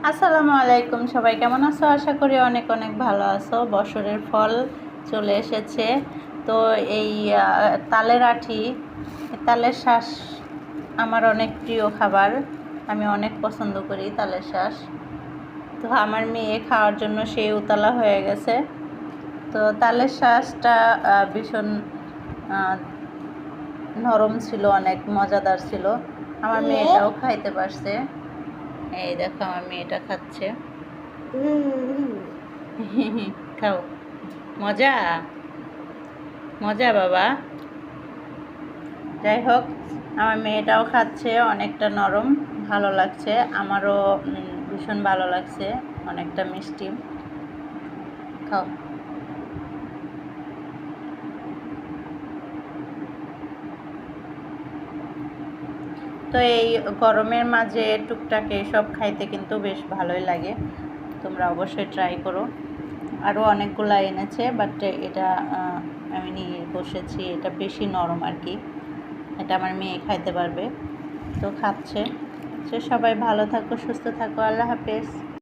আসসালামু আলাইকুম, সবাই কেমন আছো? আশা করি অনেক অনেক ভালো আছো। বছরের ফল চলে এসেছে। তো এই তালের আঠি, তালের শাঁস আমার অনেক প্রিয় খাবার। আমি অনেক পছন্দ করি তালের শাঁস। তো আমার মেয়ে খাওয়ার জন্য সেই উতলা হয়ে গেছে। তো তালের শাঁসটা ভীষণ নরম ছিল, অনেক মজাদার ছিল। আমার মেয়েটাও খাইতে পারছে। এই দেখো আমার মেয়েটা খাচ্ছে। খাও, মজা মজা বাবা। যাই হোক, আমার মেয়েটাও খাচ্ছে, অনেকটা নরম, ভালো লাগছে। আমারও ভীষণ ভালো লাগছে, অনেকটা মিষ্টি। খাও। তো এই গরমের মাঝে টুকটাক এসব খাইতে কিন্তু বেশ ভালোই লাগে। তোমরা অবশ্যই ট্রাই করো। আরও অনেকগুলো এনেছে, বাট এটা আমি নিয়ে বসেছি। এটা বেশি নরম আর কি, এটা আমার মেয়ে খাইতে পারবে। তো খাচ্ছে। সে সবাই ভালো থাকো, সুস্থ থাকো। আল্লাহ হাফেজ।